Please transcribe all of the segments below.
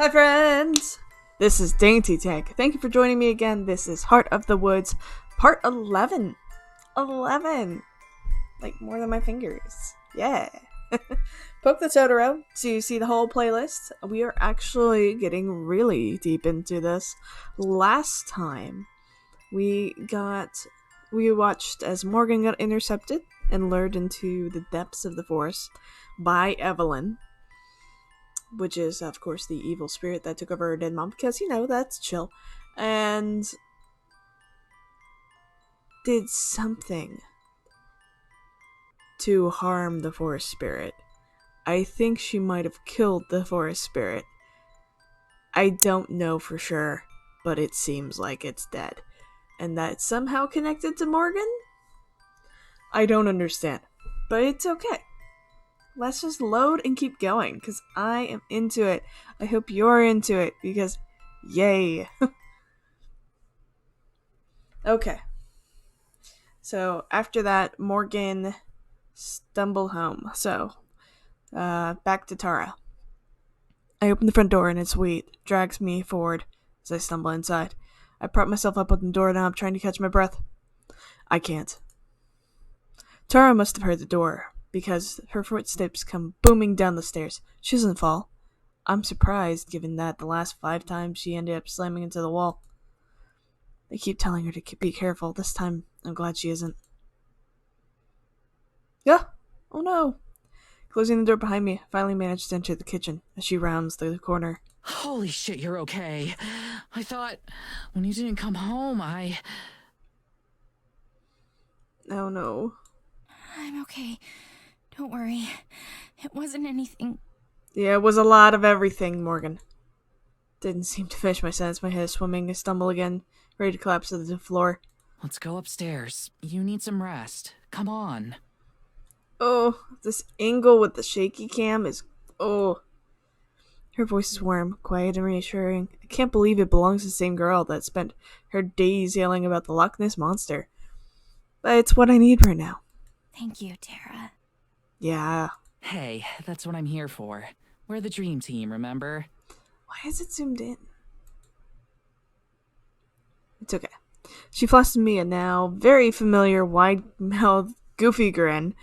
Hi friends! This is DaintyTank. Thank you for joining me again. This is Heart of the Woods, part 11. 11! Like more than my fingers. Yeah. Poke the Totoro to see the whole playlist. We are actually getting really deep into this. Last time, we watched as Morgan got intercepted and lured into the depths of the forest by Evelyn, which is, of course, the evil spirit that took over her dead mom, because, that's chill, and did something to harm the forest spirit. I think she might have killed the forest spirit. I don't know for sure, but it seems like it's dead. And that's somehow connected to Morgan? I don't understand, but it's okay. Let's just load and keep going, because I am into it. I hope you're into it, because yay. Okay. So, after that, Morgan stumbled home. So, back to Tara. I open the front door and its weight drags me forward as I stumble inside. I prop myself up on the doorknob, trying to catch my breath. I can't. Tara must have heard the door, because her footsteps come booming down the stairs. She doesn't fall. I'm surprised, given that the last 5 times she ended up slamming into the wall. I keep telling her to be careful. This time, I'm glad she isn't. Yeah! Oh no! Closing the door behind me, I finally managed to enter the kitchen as she rounds the corner. Holy shit, you're okay. I thought when you didn't come home, Oh no. I'm okay. Don't worry. It wasn't anything. Yeah, it was a lot of everything, Morgan. Didn't seem to finish my sentence. My head is swimming. I stumble again, ready to collapse to the floor. Let's go upstairs. You need some rest. Come on. Oh, this angle with the shaky cam is... Oh. Her voice is warm, quiet, and reassuring. I can't believe it belongs to the same girl that spent her days yelling about the Loch Ness Monster. But it's what I need right now. Thank you, Tara. Yeah. Hey, that's what I'm here for. We're the dream team, remember? Why is it zoomed in? It's okay. She flashes me a now very familiar wide-mouthed, goofy grin.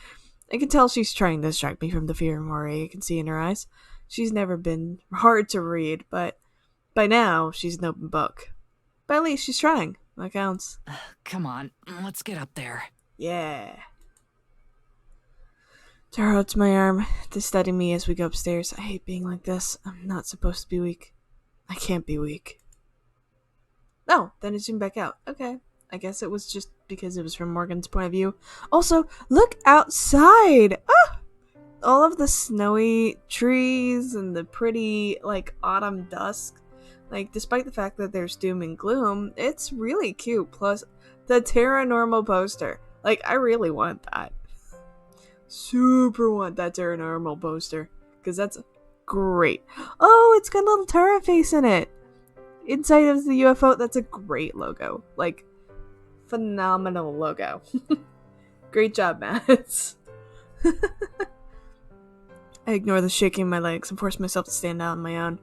I can tell she's trying to distract me from the fear and worry I can see in her eyes. She's never been hard to read, but by now, she's an open book. But at least she's trying. That counts. Come on, let's get up there. Yeah. Tara holds my arm to steady me as we go upstairs. I hate being like this. I'm not supposed to be weak. I can't be weak. Oh, then it zoomed back out. Okay. I guess it was just because it was from Morgan's point of view. Also, look outside! Ah! All of the snowy trees and the pretty, autumn dusk. Despite the fact that there's doom and gloom, it's really cute. Plus, the Taranormal poster. I really want that. Super want that Taranormal poster. Because that's great. Oh, it's got a little Tara face in it. Inside of the UFO, that's a great logo. Phenomenal logo. Great job, Matt. I ignore the shaking in my legs and force myself to stand out on my own.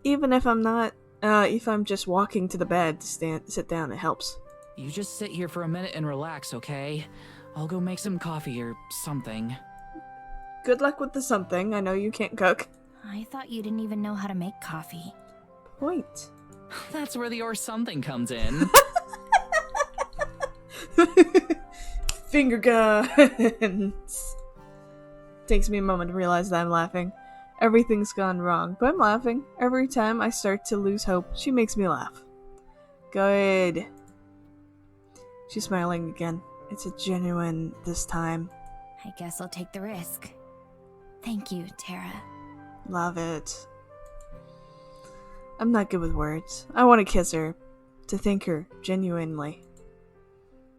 Even if I'm not, if I'm just walking to the bed to sit down, it helps. You just sit here for a minute and relax, okay? I'll go make some coffee or something. Good luck with the something. I know you can't cook. I thought you didn't even know how to make coffee. Point. That's where the or something comes in. Finger guns. Takes me a moment to realize that I'm laughing. Everything's gone wrong, but I'm laughing. Every time I start to lose hope, she makes me laugh. Good. She's smiling again. It's a genuine this time. I guess I'll take the risk. Thank you, Tara. Love it. I'm not good with words. I want to kiss her. To thank her, genuinely.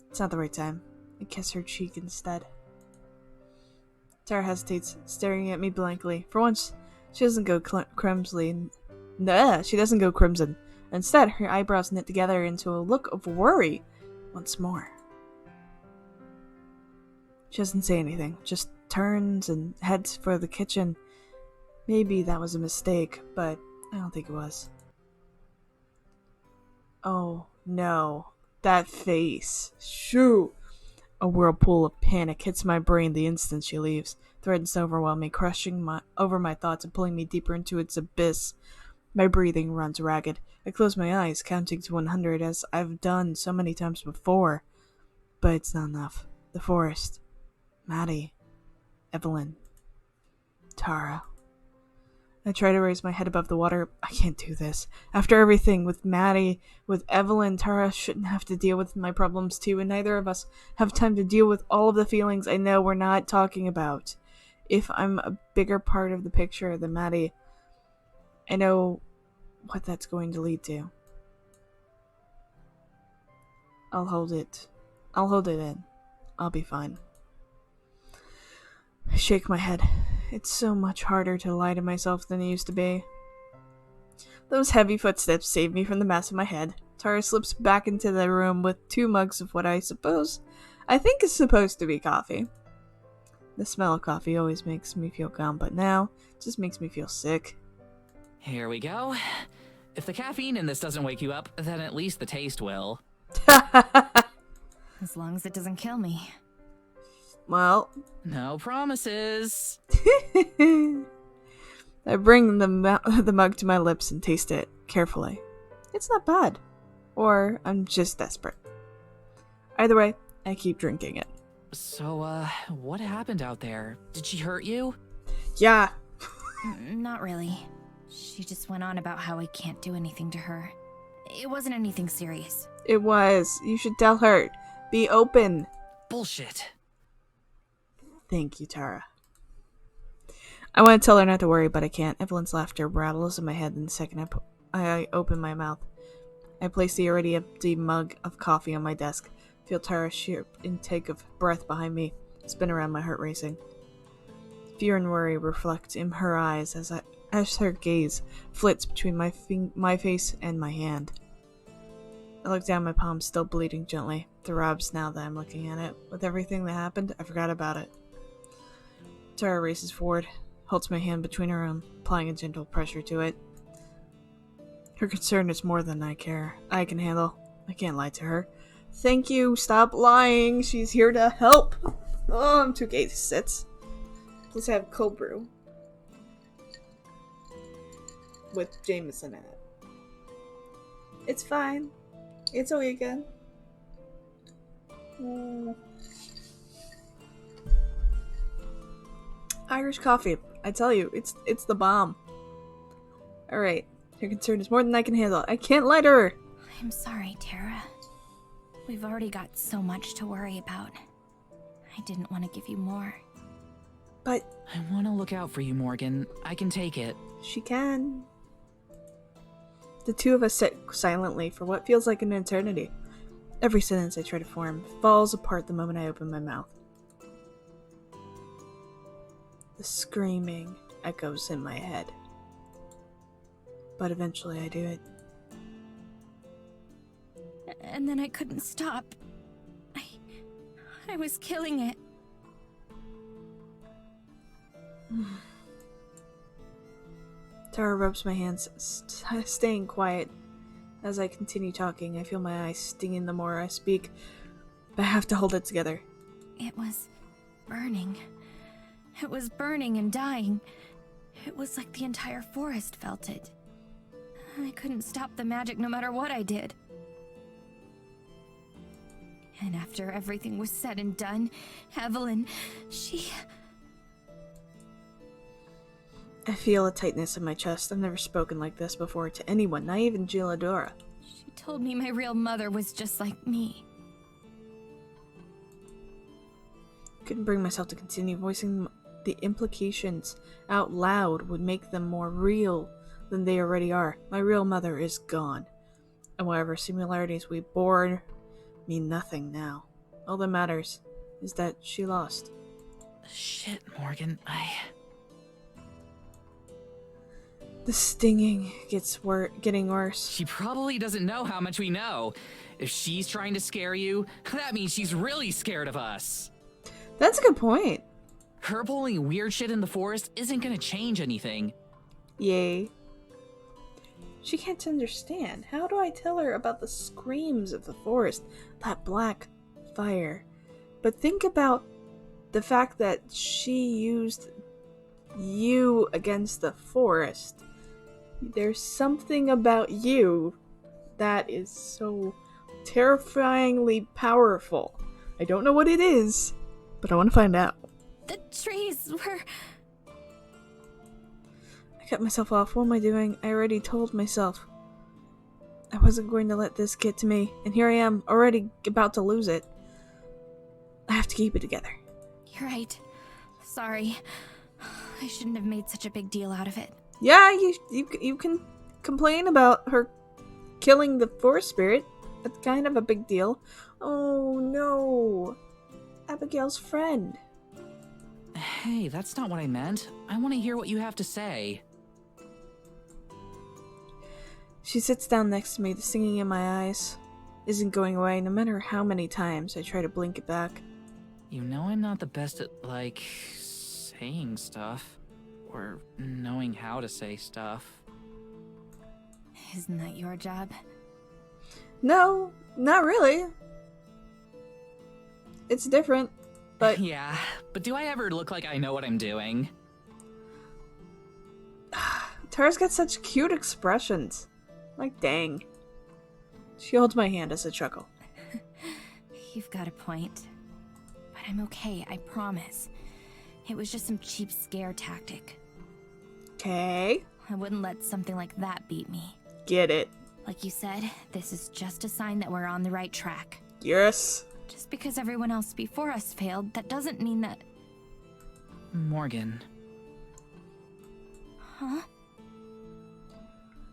It's not the right time. I kiss her cheek instead. Tara hesitates, staring at me blankly. For once, she doesn't go crimson. She doesn't go crimson. Instead, her eyebrows knit together into a look of worry once more. She doesn't say anything, just turns and heads for the kitchen. Maybe that was a mistake, but I don't think it was. Oh, no. That face. Shoo! A whirlpool of panic hits my brain the instant she leaves, threatens to overwhelm me, crushing over my thoughts and pulling me deeper into its abyss. My breathing runs ragged. I close my eyes, counting to 100 as I've done so many times before. But it's not enough. The forest. Maddie. Evelyn. Tara. I try to raise my head above the water. I can't do this. After everything, with Maddie, with Evelyn, Tara shouldn't have to deal with my problems too, and neither of us have time to deal with all of the feelings I know we're not talking about. If I'm a bigger part of the picture than Maddie, I know what that's going to lead to. I'll hold it. I'll hold it in. I'll be fine. I shake my head. It's so much harder to lie to myself than it used to be. Those heavy footsteps save me from the mess in my head. Tara slips back into the room with 2 mugs of what I think is supposed to be coffee. The smell of coffee always makes me feel calm, but now it just makes me feel sick. Here we go. If the caffeine in this doesn't wake you up, then at least the taste will. As long as it doesn't kill me. Well, No promises. I bring the mug to my lips and taste it carefully. It's not bad. Or I'm just desperate. Either way, I keep drinking it. So, what happened out there? Did she hurt you? Yeah. Not really. She just went on about how I can't do anything to her. It wasn't anything serious. It was. You should tell her. Be open. Bullshit. Thank you, Tara. I want to tell her not to worry, but I can't. Evelyn's laughter rattles in my head in the second I open my mouth. I place the already empty mug of coffee on my desk. Feel Tara's sheer intake of breath behind me. Spin around, my heart racing. Fear and worry reflect in her eyes as her gaze flits between my face and my hand. I look down, my palm still bleeding gently. Throbs now that I'm looking at it. With everything that happened, I forgot about it. Tara races forward, holds my hand between her own, applying a gentle pressure to it. Her concern is more than I can handle. I can't lie to her. Thank you, stop lying. She's here to help. Oh, I'm too gay to sit. Let's have cold brew. With Jameson in it. It's fine. It's a weekend. Irish coffee. I tell you, it's the bomb. Alright. Your concern is more than I can handle. I can't lie to her. I'm sorry, Tara. We've already got so much to worry about. I didn't want to give you more. But I want to look out for you, Morgan. I can take it. she can. The two of us sit silently for what feels like an eternity. Every sentence I try to form falls apart the moment I open my mouth. The screaming echoes in my head. But eventually I do it. And then I couldn't stop. I was killing it. Tara rubs my hands, staying quiet. As I continue talking, I feel my eyes stinging the more I speak, but I have to hold it together. It was burning. It was burning and dying. It was like the entire forest felt it. I couldn't stop the magic no matter what I did. And after everything was said and done, Evelyn, I feel a tightness in my chest. I've never spoken like this before to anyone, not even Giladora. She told me my real mother was just like me. Couldn't bring myself to continue. Voicing the implications out loud would make them more real than they already are. My real mother is gone, and whatever similarities we bore mean nothing now. All that matters is that she lost. Shit, Morgan, The stinging gets getting worse. She probably doesn't know how much we know. If she's trying to scare you, that means she's really scared of us. That's a good point. Her pulling weird shit in the forest isn't gonna change anything. Yay. She can't understand. How do I tell her about the screams of the forest, that black fire? But think about the fact that she used you against the forest. There's something about you that is so terrifyingly powerful. I don't know what it is, but I want to find out. The trees were... I cut myself off. What am I doing? I already told myself I wasn't going to let this get to me, and here I am, already about to lose it. I have to keep it together. You're right. Sorry. I shouldn't have made such a big deal out of it. Yeah, you can complain about her killing the forest spirit. That's kind of a big deal. Oh no. Abigail's friend. Hey, that's not what I meant. I want to hear what you have to say. She sits down next to me, the singing in my eyes isn't going away, no matter how many times I try to blink it back. You know I'm not the best at, like, saying stuff. Or knowing how to say stuff. Isn't that your job? No, not really. It's different, but... Yeah, but do I ever look like I know what I'm doing? Tara's got such cute expressions. Like, dang. She holds my hand as I chuckle. You've got a point. But I'm okay, I promise. It was just some cheap scare tactic. Okay. I wouldn't let something like that beat me. Get it. Like you said, this is just a sign that we're on the right track. Yes. Just because everyone else before us failed, that doesn't mean that... Morgan. Huh?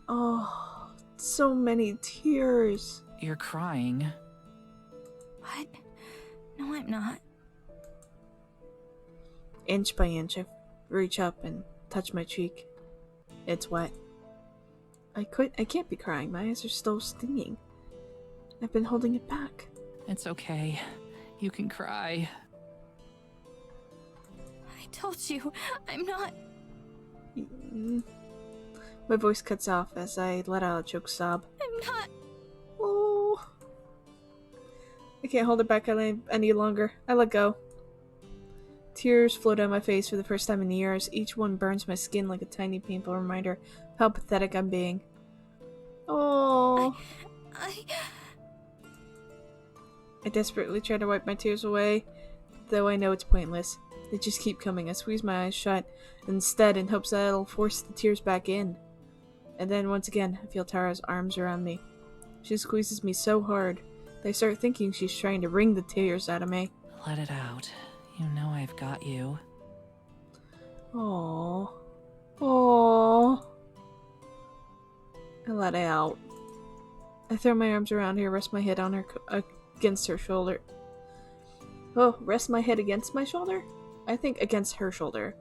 Oh, so many tears. You're crying. What? No, I'm not. Inch by inch, I reach up and touch my cheek. It's wet. I can't be crying. My eyes are still stinging. I've been holding it back. It's okay. You can cry. I told you, I'm not... My voice cuts off as I let out a choked sob. I'm not... Oh. I can't hold it back any longer. I let go. Tears flow down my face for the first time in years. Each one burns my skin like a tiny painful reminder of how pathetic I'm being. Oh. I desperately try to wipe my tears away, though I know it's pointless. They just keep coming. I squeeze my eyes shut instead in hopes that it'll force the tears back in. And then once again, I feel Tara's arms around me. She squeezes me so hard that I start thinking she's trying to wring the tears out of me. Let it out. You know I've got you. Aww. Aww. I let it out. I throw my arms around her, rest my head on her against her shoulder. Oh, rest my head against my shoulder? I think against her shoulder.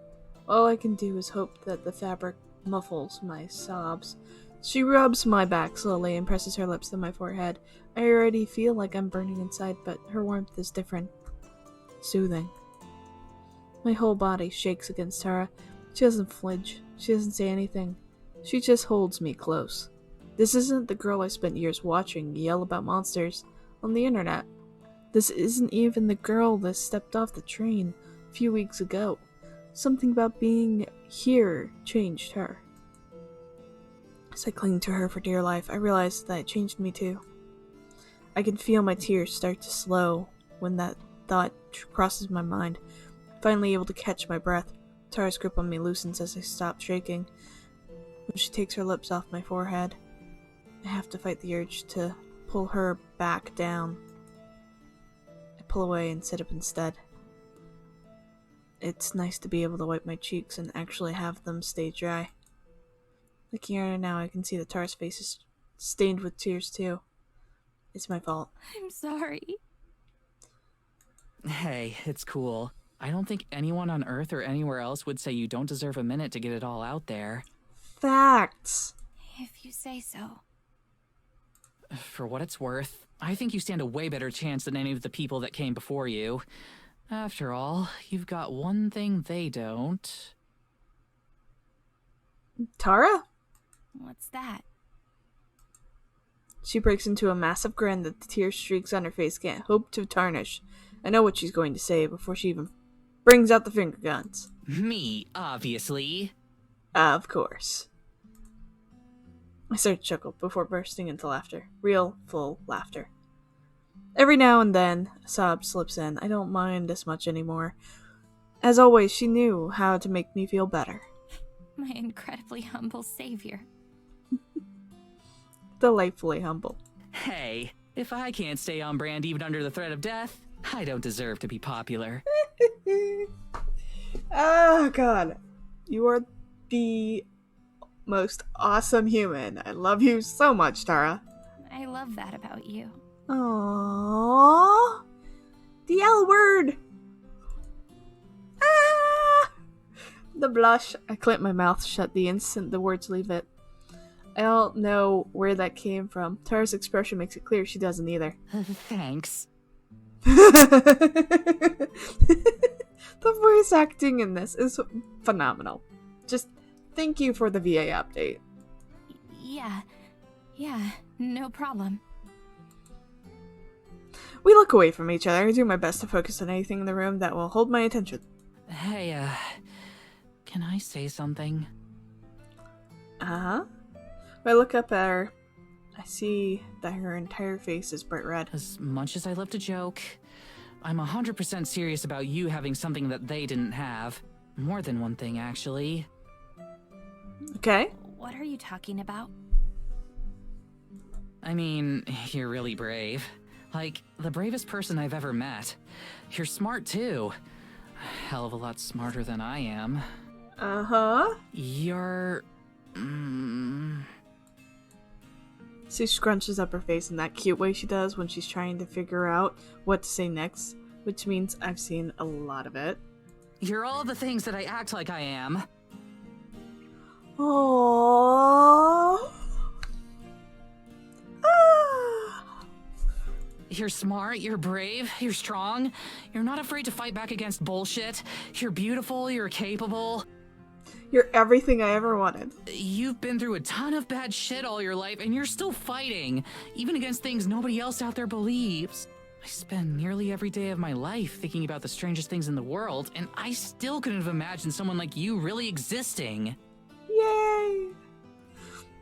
All I can do is hope that the fabric muffles my sobs. She rubs my back slowly and presses her lips to my forehead. I already feel like I'm burning inside, but her warmth is different. Soothing. My whole body shakes against Tara. She doesn't flinch. She doesn't say anything. She just holds me close. This isn't the girl I spent years watching yell about monsters on the internet. This isn't even the girl that stepped off the train a few weeks ago. Something about being here changed her. As I cling to her for dear life, I realize that it changed me too. I can feel my tears start to slow when that thought crosses my mind. Finally able to catch my breath. Tara's grip on me loosens as I stop shaking. When she takes her lips off my forehead, I have to fight the urge to pull her back down. I pull away and sit up instead. It's nice to be able to wipe my cheeks and actually have them stay dry. Looking at her now, I can see that Tara's face is stained with tears too. It's my fault. I'm sorry. Hey, it's cool. I don't think anyone on Earth or anywhere else would say you don't deserve a minute to get it all out there. Facts. If you say so. For what it's worth, I think you stand a way better chance than any of the people that came before you. After all, you've got one thing they don't. Tara? What's that? She breaks into a massive grin that the tear streaks on her face can't hope to tarnish. I know what she's going to say before she even brings out the finger guns. Me, obviously. Of course. I start to chuckle before bursting into laughter. Real, full laughter. Every now and then, a sob slips in. I don't mind as much anymore. As always, she knew how to make me feel better. My incredibly humble savior. Delightfully humble. Hey, if I can't stay on brand even under the threat of death, I don't deserve to be popular. Oh, God. You are the most awesome human. I love you so much, Tara. I love that about you. Aww. The LWord. Ah! The blush. I clamp my mouth shut the instant the words leave it. I don't know where that came from. Tara's expression makes it clear she doesn't either. Thanks. The voice acting in this is phenomenal. Just thank you for the VA update. Yeah, no problem. We look away from each other. I do my best to focus on anything in the room that will hold my attention. Hey, can I say something? Uh-huh. When I look up at her, I see that her entire face is bright red. As much as I love to joke, I'm 100% serious about you having something that they didn't have. More than one thing, actually. Okay. What are you talking about? I mean, you're really brave. Like, the bravest person I've ever met. You're smart, too. Hell of a lot smarter than I am. Uh-huh. You're... She scrunches up her face in that cute way she does when she's trying to figure out what to say next, which means I've seen a lot of it. You're all the things that I act like I am. Aww. Ah. You're smart, you're brave, you're strong. You're not afraid to fight back against bullshit. You're beautiful, you're capable. You're everything I ever wanted. You've been through a ton of bad shit all your life, and you're still fighting, even against things nobody else out there believes. I spend nearly every day of my life thinking about the strangest things in the world, and I still couldn't have imagined someone like you really existing. Yay!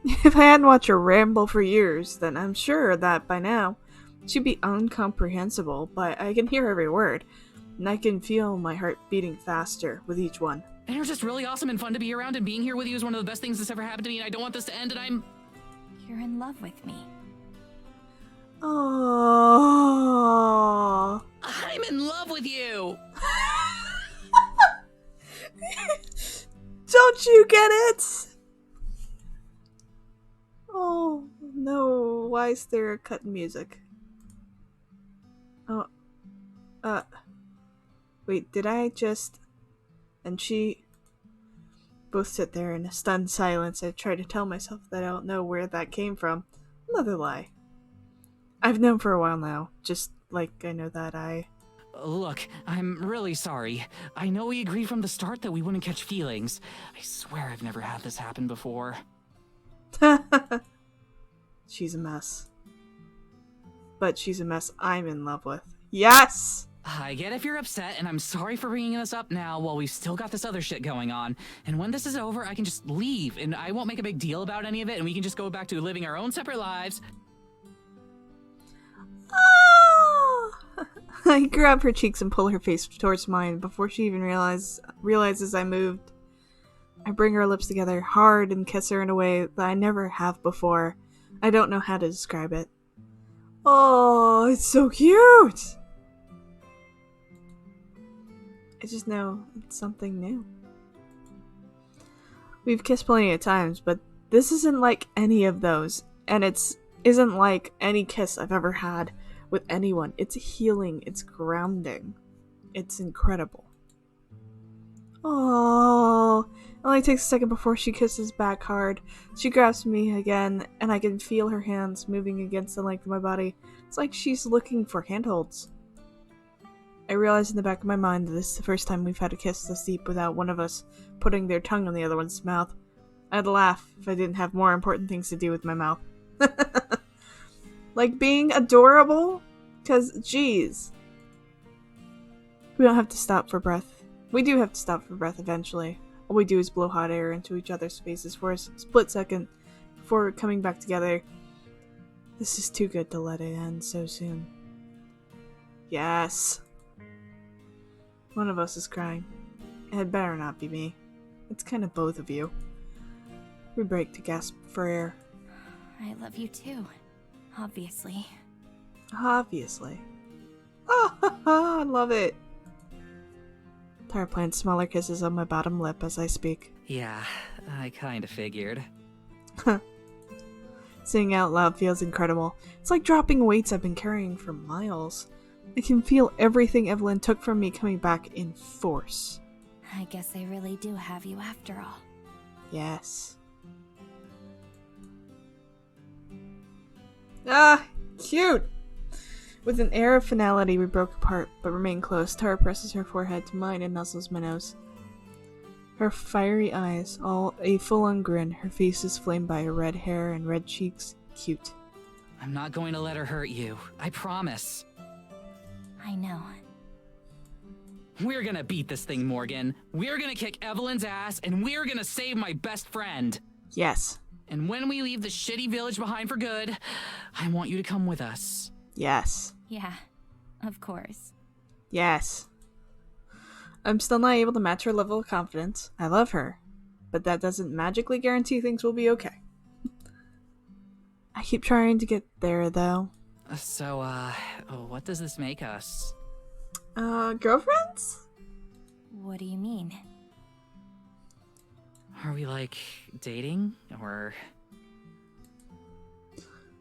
If I hadn't watched her ramble for years, then I'm sure that by now she'd be incomprehensible, but I can hear every word, and I can feel my heart beating faster with each one. And you're just really awesome and fun to be around, and being here with you is one of the best things that's ever happened to me, and I don't want this to end, and I'm... You're in love with me. Oh. I'm in love with you! Don't you get it? Oh, no. Why is there a cut in music? Oh. Wait, did I just... And she... Both sit there in a stunned silence. I try to tell myself that I don't know where that came from. Another lie. I've known for a while now. Just like I know that I... Look, I'm really sorry. I know we agreed from the start that we wouldn't catch feelings. I swear I've never had this happen before. She's a mess. But she's a mess I'm in love with. Yes! I get if you're upset, and I'm sorry for bringing this up now while we've still got this other shit going on. And when this is over, I can just leave, and I won't make a big deal about any of it, and we can just go back to living our own separate lives. Oh! I grab her cheeks and pull her face towards mine before she even realizes I moved. I bring her lips together hard and kiss her in a way that I never have before. I don't know how to describe it. Oh, it's so cute! I just know it's something new. We've kissed plenty of times, but this isn't like any of those, and isn't like any kiss I've ever had with anyone. It's healing, it's grounding, it's incredible. Oh, it only takes a second before she kisses back hard. She grabs me again, and I can feel her hands moving against the length of my body. It's like she's looking for handholds. I realize in the back of my mind that this is the first time we've had a kiss this deep without one of us putting their tongue on the other one's mouth. I'd laugh if I didn't have more important things to do with my mouth. Like being adorable? Because, geez. We don't have to stop for breath. We do have to stop for breath eventually. All we do is blow hot air into each other's faces for a split second before coming back together. This is too good to let it end so soon. Yes. One of us is crying. It had better not be me. It's kind of both of you. We break to gasp for air. I love you too. Obviously. Obviously. Oh, I love it. Tara plants smaller kisses on my bottom lip as I speak. Yeah, I kinda figured. Saying out loud feels incredible. It's like dropping weights I've been carrying for miles. I can feel everything Evelyn took from me coming back in force. I guess I really do have you after all. Yes. Ah, cute! With an air of finality, we broke apart, but remain close. Tara presses her forehead to mine and nuzzles my nose. Her fiery eyes, all a full-on grin, her face is flamed by her red hair and red cheeks. Cute. I'm not going to let her hurt you. I promise. I know. We're gonna beat this thing, Morgan. We're gonna kick Evelyn's ass, and we're gonna save my best friend. Yes. And when we leave the shitty village behind for good, I want you to come with us. Yes. Yeah, of course. Yes. I'm still not able to match her level of confidence. I love her. But that doesn't magically guarantee things will be okay. I keep trying to get there, though. So, what does this make us? Girlfriends? What do you mean? Are we, like, dating? Or...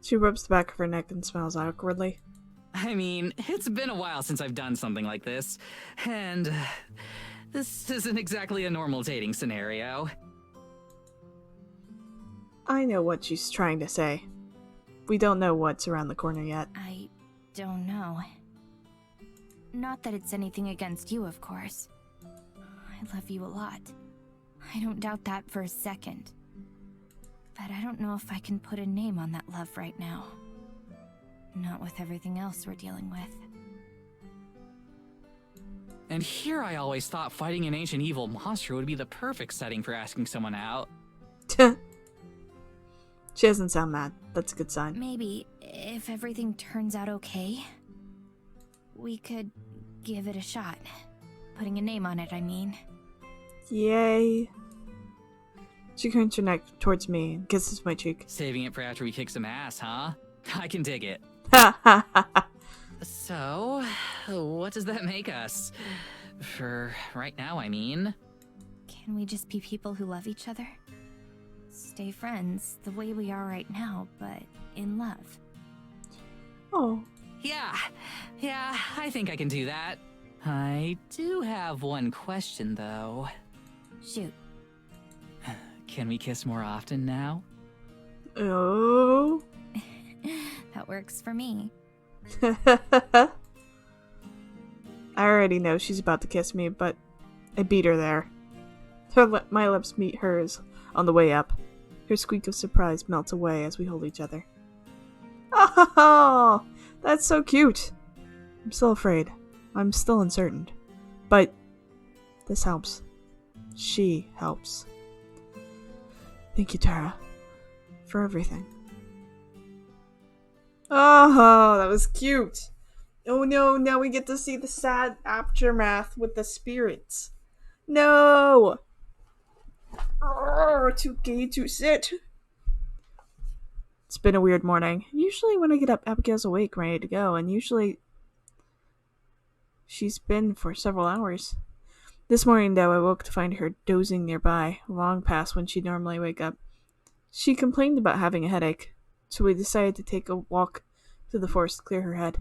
She rubs the back of her neck and smiles awkwardly. I mean, it's been a while since I've done something like this. And... this isn't exactly a normal dating scenario. I know what she's trying to say. We don't know what's around the corner yet. I don't know. Not that it's anything against you, of course. I love you a lot. I don't doubt that for a second. But I don't know if I can put a name on that love right now. Not with everything else we're dealing with. And here I always thought fighting an ancient evil monster would be the perfect setting for asking someone out. She doesn't sound mad. That's a good sign. Maybe, if everything turns out okay, we could give it a shot. Putting a name on it, I mean. Yay. She cranes her neck towards me and kisses my cheek. Saving it for after we kick some ass, huh? I can dig it. Ha ha ha ha. So, what does that make us? For right now, I mean. Can we just be people who love each other? Stay friends the way we are right now, but in love. Oh. Yeah, I think I can do that. I do have one question, though. Shoot. Can we kiss more often now? Oh. That works for me. I already know she's about to kiss me, but I beat her there. My lips meet hers on the way up. Her squeak of surprise melts away as we hold each other. Oh, that's so cute. I'm still afraid. I'm still uncertain. But this helps. She helps. Thank you, Tara, for everything. Oh, that was cute. Oh no, now we get to see the sad aftermath with the spirits. No! Oh, too gay to sit. It's been a weird morning. Usually when I get up, Abigail's awake, ready to go, and usually she's been for several hours. This morning, though, I woke to find her dozing nearby, long past when she'd normally wake up. She complained about having a headache, so we decided to take a walk through the forest to clear her head.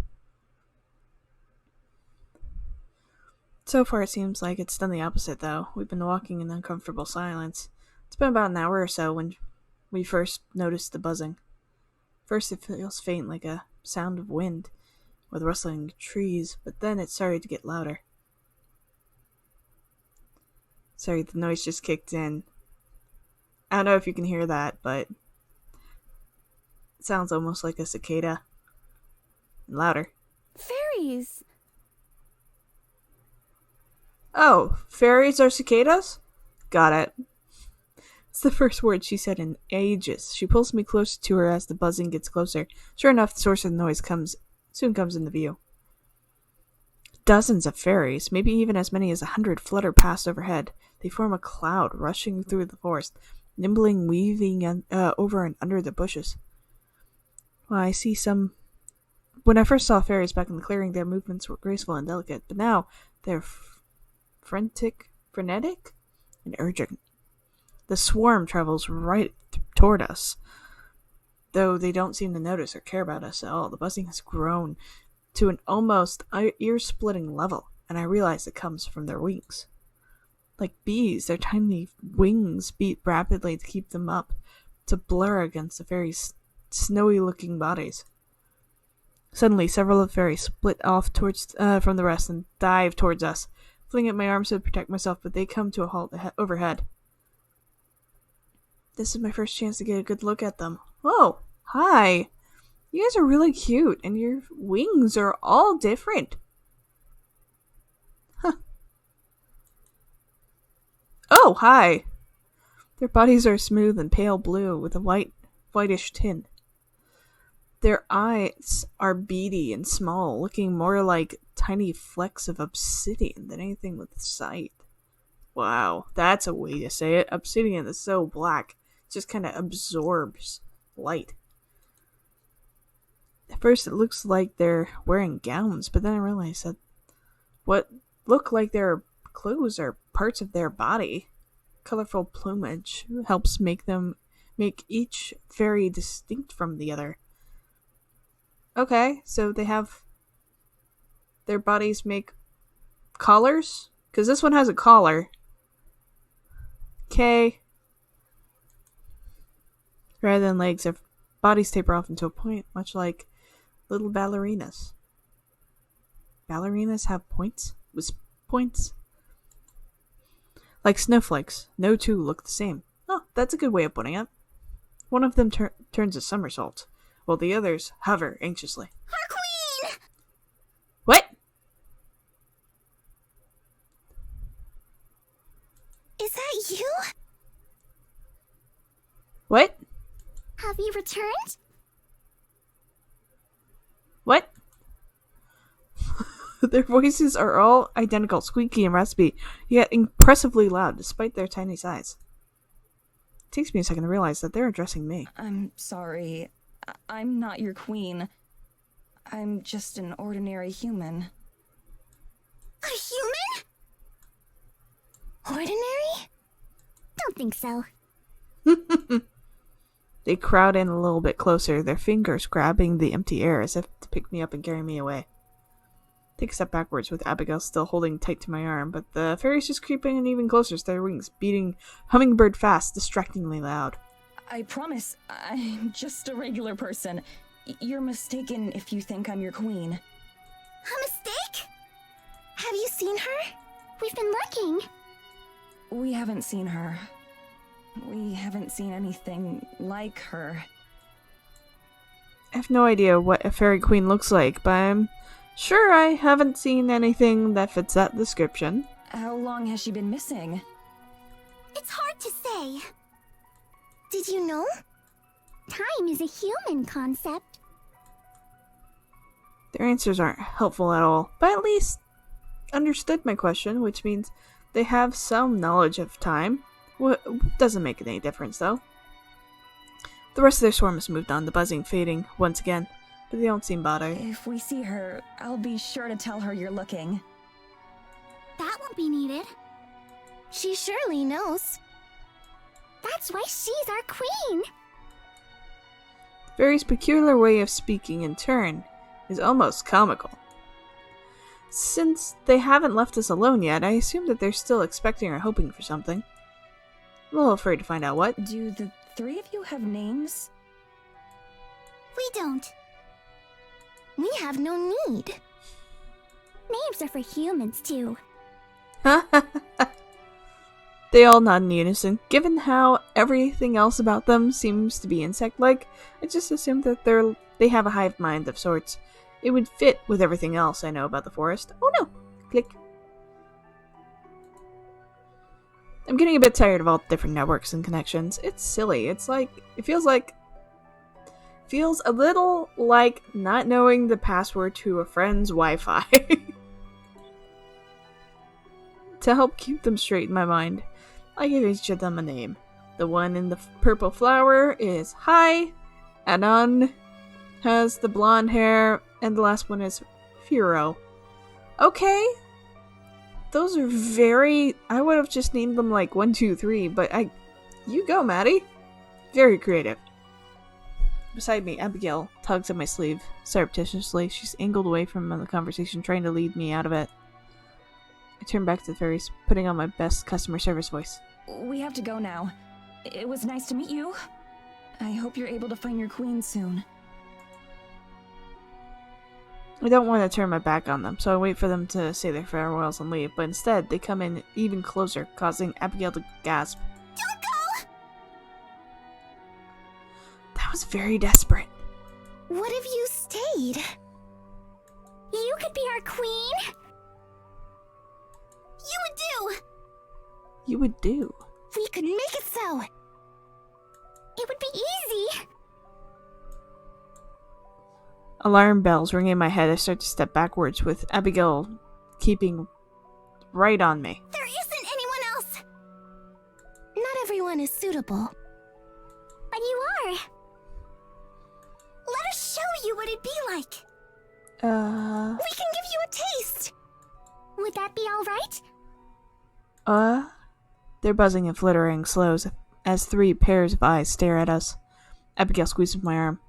So far, it seems like it's done the opposite, though. We've been walking in uncomfortable silence. It's been about an hour or so when we first noticed the buzzing. First, it feels faint, like a sound of wind, or the rustling of trees, but then it started to get louder. Sorry, the noise just kicked in. I don't know if you can hear that, but it sounds almost like a cicada. and louder. Fairies! Oh, fairies are cicadas? Got it. It's the first word she said in ages. She pulls me closer to her as the buzzing gets closer. Sure enough, the source of the noise soon comes into view. Dozens of fairies, maybe even as many as 100, flutter past overhead. They form a cloud rushing through the forest, nimbling, weaving over and under the bushes. Well, I see some... When I first saw fairies back in the clearing, their movements were graceful and delicate, but now they're frenetic, and urgent. The swarm travels right toward us, though they don't seem to notice or care about us at all. The buzzing has grown to an almost ear-splitting level, and I realize it comes from their wings. Like bees, their tiny wings beat rapidly to keep them up, to blur against the fairies' snowy-looking bodies. Suddenly, several of the fairies split off from the rest and dive towards us. Fling at my arms to protect myself, but they come to a halt overhead. This is my first chance to get a good look at them. Oh, hi! You guys are really cute, and your wings are all different. Huh. Oh, hi! Their bodies are smooth and pale blue with a whitish tint. Their eyes are beady and small, looking more like tiny flecks of obsidian than anything with sight. Wow, that's a way to say it. Obsidian is so black, it just kind of absorbs light. At first it looks like they're wearing gowns, but then I realized that what look like their clothes are parts of their body. Colorful plumage helps make each fairy distinct from the other. Okay, so they have their bodies make collars? Because this one has a collar. Okay. Rather than legs, their bodies taper off into a point, much like little ballerinas. Ballerinas have points? With points? Like snowflakes, no two look the same. Oh, that's a good way of putting it. One of them turns a somersault, while the others hover anxiously. Our queen! What? Is that you? What? Have you returned? What? Their voices are all identical, squeaky and raspy, yet impressively loud despite their tiny size. It takes me a second to realize that they're addressing me. I'm sorry. I'm not your queen. I'm just an ordinary human. A human? Ordinary? Don't think so. They crowd in a little bit closer, their fingers grabbing the empty air as if to pick me up and carry me away. Take a step backwards with Abigail still holding tight to my arm, but the fairy's just creeping in even closer, their wings beating hummingbird fast, distractingly loud. I promise, I'm just a regular person. You're mistaken if you think I'm your queen. A mistake? Have you seen her? We've been looking. We haven't seen her. We haven't seen anything like her. I have no idea what a fairy queen looks like, but I'm sure I haven't seen anything that fits that description. How long has she been missing? It's hard to say. Did you know? Time is a human concept. Their answers aren't helpful at all, but at least understood my question, which means they have some knowledge of time. What doesn't make any difference, though. The rest of their swarm has moved on, the buzzing fading once again, but they don't seem bothered. If we see her, I'll be sure to tell her you're looking. That won't be needed. She surely knows. That's why she's our queen. Fairy's peculiar way of speaking in turn is almost comical. Since they haven't left us alone yet, I assume that they're still expecting or hoping for something. I'm a little afraid to find out what. Do the three of you have names? We don't. We have no need. Names are for humans, too. They all nod in unison. Given how everything else about them seems to be insect-like, I just assume that they have a hive mind of sorts. It would fit with everything else I know about the forest. Oh no! Click. I'm getting a bit tired of all the different networks and connections. It's silly. It feels a little like not knowing the password to a friend's Wi-Fi. To help keep them straight in my mind, I give each of them a name. The one in the purple flower is Hi. Anon has the blonde hair, and the last one is Furo. Okay. Those are very... I would have just named them like 1, 2, 3, but you go, Maddie. Very creative. Beside me, Abigail tugs at my sleeve, surreptitiously. She's angled away from the conversation, trying to lead me out of it. I turn back to the fairies, putting on my best customer service voice. We have to go now. It was nice to meet you. I hope you're able to find your queen soon. I don't want to turn my back on them, so I wait for them to say their farewells and leave, but instead, they come in even closer, causing Abigail to gasp. Don't go! That was very desperate. What if you stayed? You could be our queen? You would do! You would do. We could make it so! It would be easy! Alarm bells ring in my head. I start to step backwards, with Abigail keeping right on me. There isn't anyone else! Not everyone is suitable. But you are! Let us show you what it'd be like! We can give you a taste! Would that be alright? They're buzzing and flittering slows as 3 pairs of eyes stare at us. Abigail squeezes my arm.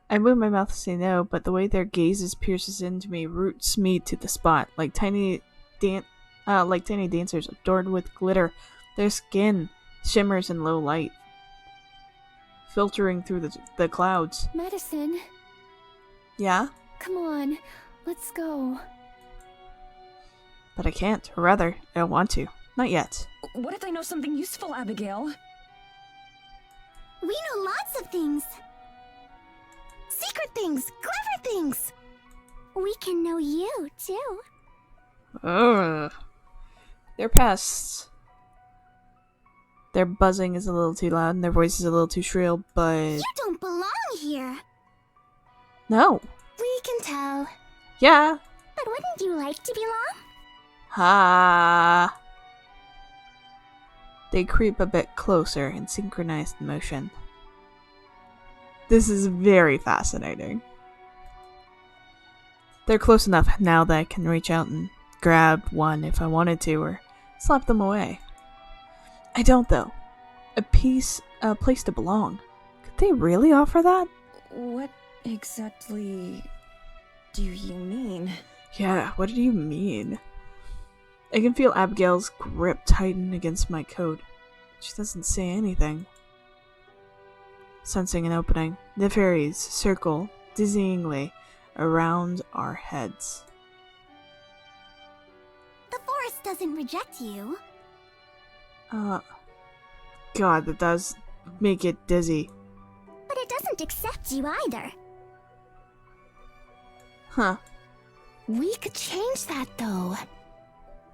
I move my mouth to say no, but the way their gazes pierces into me roots me to the spot, like tiny dancers adorned with glitter. Their skin shimmers in low light, filtering through the clouds. Madison, Yeah? come on, let's go. But I can't, or rather, I don't want to. Not yet. What if I know something useful, Abigail? We know lots of things. Secret things, clever things. We can know you, too. Ugh. Their pests. Their buzzing is a little too loud and their voice is a little too shrill, but... You don't belong here. No. We can tell. Yeah. But wouldn't you like to belong? Ha. They creep a bit closer in synchronized motion. This is very fascinating. They're close enough now that I can reach out and grab one if I wanted to, or slap them away. I don't, though. A place to belong. Could they really offer that? What exactly do you mean? Yeah, what do you mean? I can feel Abigail's grip tighten against my coat. She doesn't say anything. Sensing an opening, the fairies circle dizzyingly around our heads. The forest doesn't reject you. God, that does make it dizzy. But it doesn't accept you either. Huh. We could change that, though.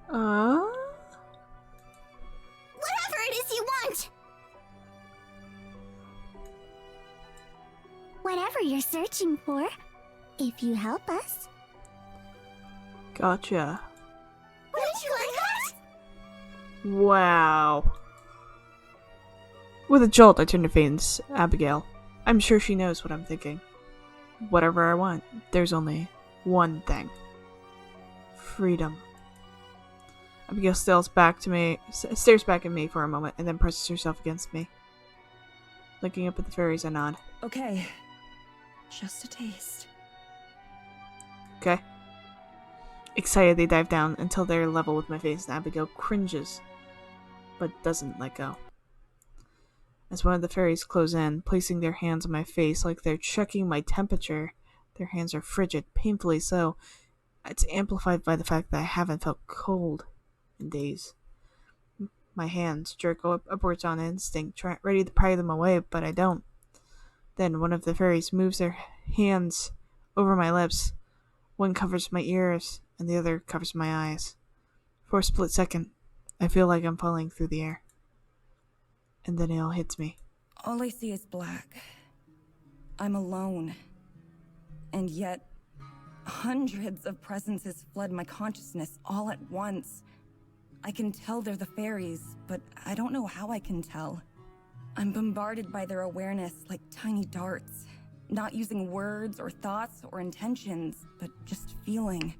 Whatever it is you want! Whatever you're searching for, if you help us. Gotcha. Wouldn't you like that? Wow. With a jolt, I turn to face Abigail. I'm sure she knows what I'm thinking. Whatever I want, there's only one thing. Freedom. Abigail stares back at me for a moment, and then presses herself against me. Looking up at the fairies, I nod. Okay. Just a taste. Okay. Excited, they dive down until they're level with my face, and Abigail cringes, but doesn't let go. As one of the fairies close in, placing their hands on my face like they're checking my temperature. Their hands are frigid, painfully so. It's amplified by the fact that I haven't felt cold in days. My hands jerk upwards on instinct, ready to pry them away, but I don't. Then one of the fairies moves their hands over my lips. One covers my ears, and the other covers my eyes. For a split second, I feel like I'm falling through the air. And then it all hits me. All I see is black. I'm alone. And yet, hundreds of presences flood my consciousness all at once. I can tell they're the fairies, but I don't know how I can tell. I'm bombarded by their awareness like tiny darts, not using words or thoughts or intentions, but just feeling.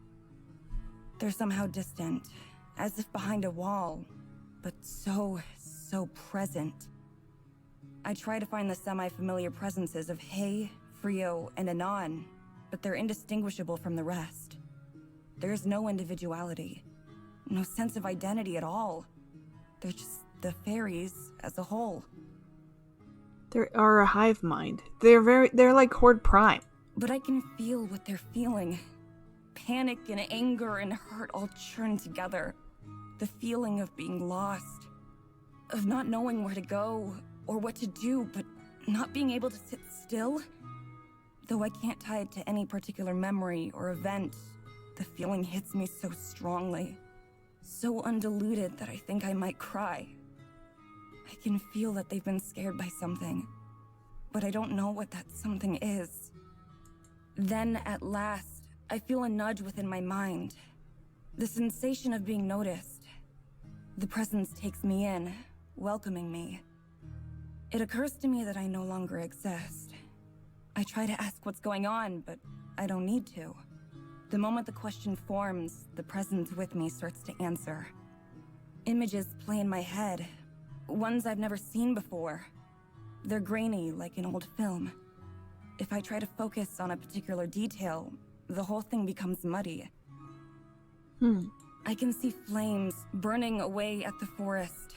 They're somehow distant, as if behind a wall, but so present. I try to find the semi-familiar presences of Hey, Frio, and Anon, but they're indistinguishable from the rest. There's no individuality, no sense of identity at all. They're just the fairies as a whole. They are a hive mind. They're like Horde Prime. But I can feel what they're feeling. Panic and anger and hurt all churned together. The feeling of being lost, of not knowing where to go or what to do, but not being able to sit still. Though I can't tie it to any particular memory or event, the feeling hits me so strongly, so undiluted that I think I might cry. I can feel that they've been scared by something, but I don't know what that something is. Then, at last, I feel a nudge within my mind. The sensation of being noticed. The presence takes me in, welcoming me. It occurs to me that I no longer exist. I try to ask what's going on, but I don't need to. The moment the question forms, the presence with me starts to answer. Images play in my head, ones I've never seen before. They're grainy, like an old film. If I try to focus on a particular detail, the whole thing becomes muddy. I can see flames burning away at the forest.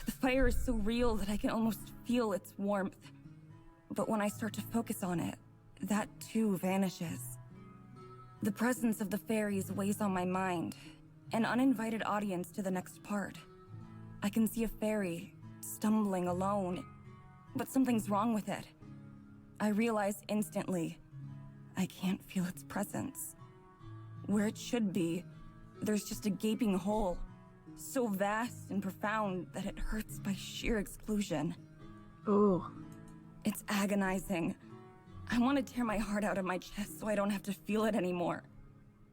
The fire is so real that I can almost feel its warmth. But when I start to focus on it, that too vanishes. The presence of the fairies weighs on my mind, an uninvited audience to the next part. I can see a fairy, stumbling alone, but something's wrong with it. I realize instantly, I can't feel its presence. Where it should be, there's just a gaping hole, so vast and profound that it hurts by sheer exclusion. Oh. It's agonizing. I want to tear my heart out of my chest so I don't have to feel it anymore.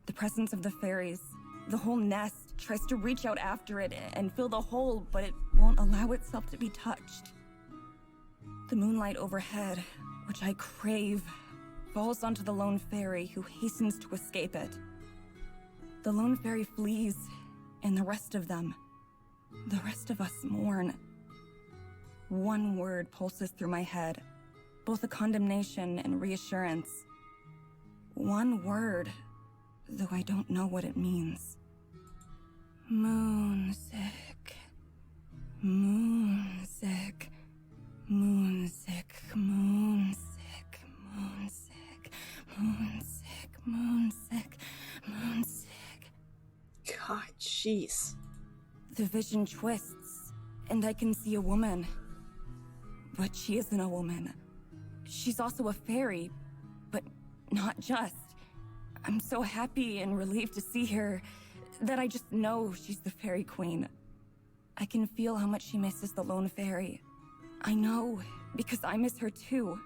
The presence of the fairies, the whole nest, tries to reach out after it and fill the hole, but it won't allow itself to be touched. The moonlight overhead, which I crave, falls onto the lone fairy who hastens to escape it. The lone fairy flees, and the rest of them, the rest of us mourn. One word pulses through my head, both a condemnation and reassurance. One word, though I don't know what it means. Moonsick. Moonsick. Moonsick. Moonsick. Moonsick. Moonsick. Moonsick. Moonsick. God, jeez. The vision twists, and I can see a woman. But she isn't a woman. She's also a fairy, but not just. I'm so happy and relieved to see her that I just know she's the fairy queen. I can feel how much she misses the lone fairy. I know, because I miss her too.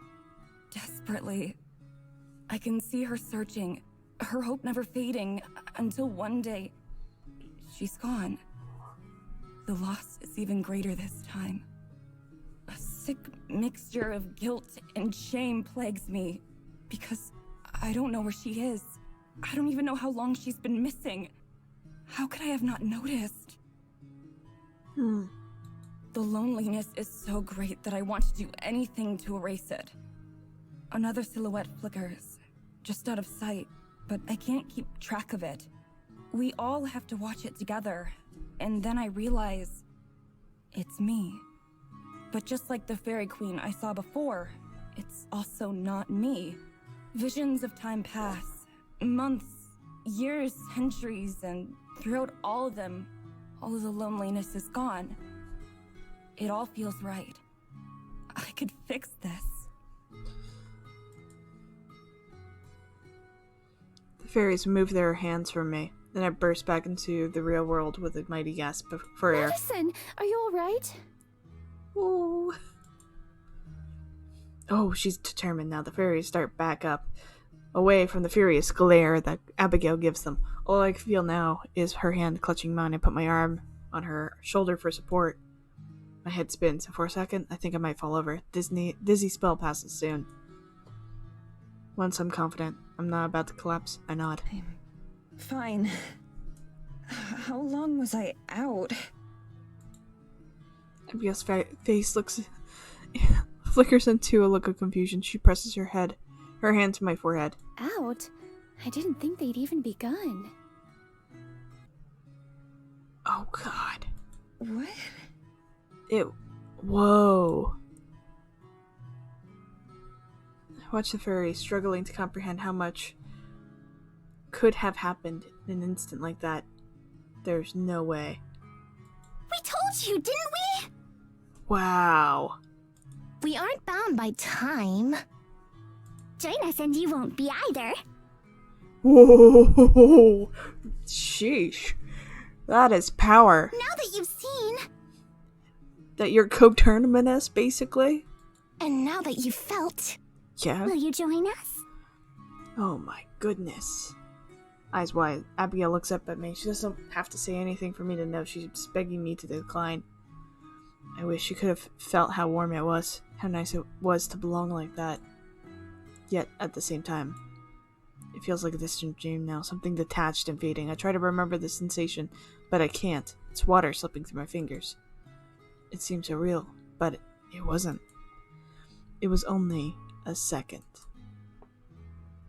Desperately. I can see her searching, her hope never fading, until one day, she's gone. The loss is even greater this time. A sick mixture of guilt and shame plagues me, because I don't know where she is. I don't even know how long she's been missing. How could I have not noticed? The loneliness is so great that I want to do anything to erase it. Another silhouette flickers, just out of sight, but I can't keep track of it. We all have to watch it together, and then I realize it's me. But just like the fairy queen I saw before, it's also not me. Visions of time pass, months, years, centuries, and throughout all of them, all of the loneliness is gone. It all feels right. I could fix this. The fairies move their hands from me. Then I burst back into the real world with a mighty gasp for air. Madison, are you alright? Ooh. Oh, she's determined now. The fairies start back up, away from the furious glare that Abigail gives them. All I can feel now is her hand clutching mine. I put my arm on her shoulder for support. My head spins, and for a second, I think I might fall over. Dizzy spell passes soon. Once I'm confident I'm not about to collapse, I nod. I'm fine. How long was I out? Abigail's face flickers into a look of confusion. She presses her hand to my forehead. Out? I didn't think they'd even begun. Oh, God. What? Whoa. I watch the fairy struggling to comprehend how much could have happened in an instant like that. There's no way. We told you, didn't we? Wow. We aren't bound by time. Join us and you won't be either. Whoa. Sheesh. That is power. Now that you've seen, That you're co-tournamentist, basically? and now that you've felt, Yeah. will you join us? Oh my goodness. Eyes wide, Abigail looks up at me. She doesn't have to say anything for me to know she's begging me to decline. I wish she could have felt how warm it was, how nice it was to belong like that. Yet, at the same time, it feels like a distant dream now, something detached and fading. I try to remember the sensation, but I can't. It's water slipping through my fingers. It seemed so real, but it wasn't. It was only a second.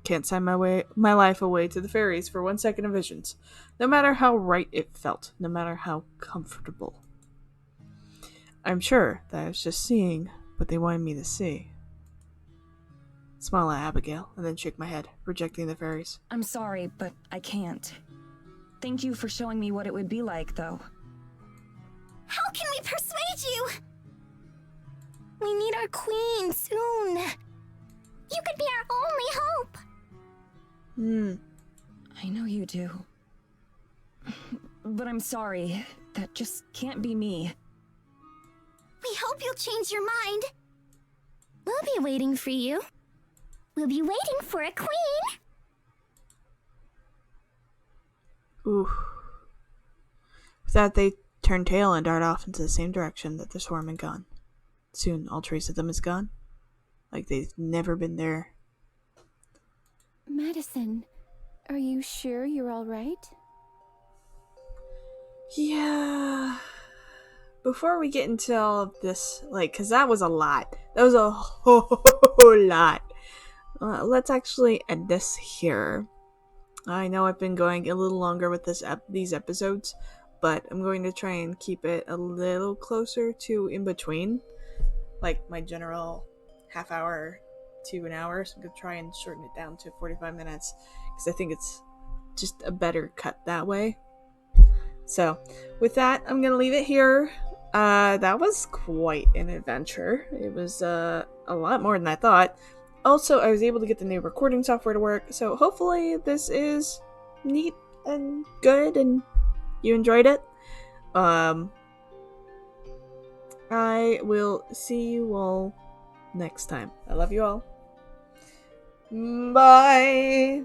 Can't sign my life away to the fairies for 1 second of visions, no matter how right it felt, no matter how comfortable. I'm sure that I was just seeing what they wanted me to see. Smile at Abigail, and then shake my head, rejecting the fairies. I'm sorry, but I can't. Thank you for showing me what it would be like, though. How can we persuade you? We need our queen soon. You could be our only hope. I know you do. But I'm sorry. That just can't be me. We hope you'll change your mind. We'll be waiting for you. We'll be waiting for a queen. Ooh. With that, they turn tail and dart off into the same direction that the swarm had gone. Soon, all trace of them is gone. Like they've never been there. Madison, are you sure you're all right? Yeah. Before we get into all of this, because that was a lot. That was a whole lot. Let's actually end this here. I know I've been going a little longer with these episodes, but I'm going to try and keep it a little closer to in between. Like my general half hour to an hour. So I'm going to try and shorten it down to 45 minutes. Because I think it's just a better cut that way. So, with that, I'm going to leave it here. That was quite an adventure. It was a lot more than I thought. Also, I was able to get the new recording software to work, so hopefully this is neat and good and you enjoyed it. I will see you all next time. I love you all. Bye!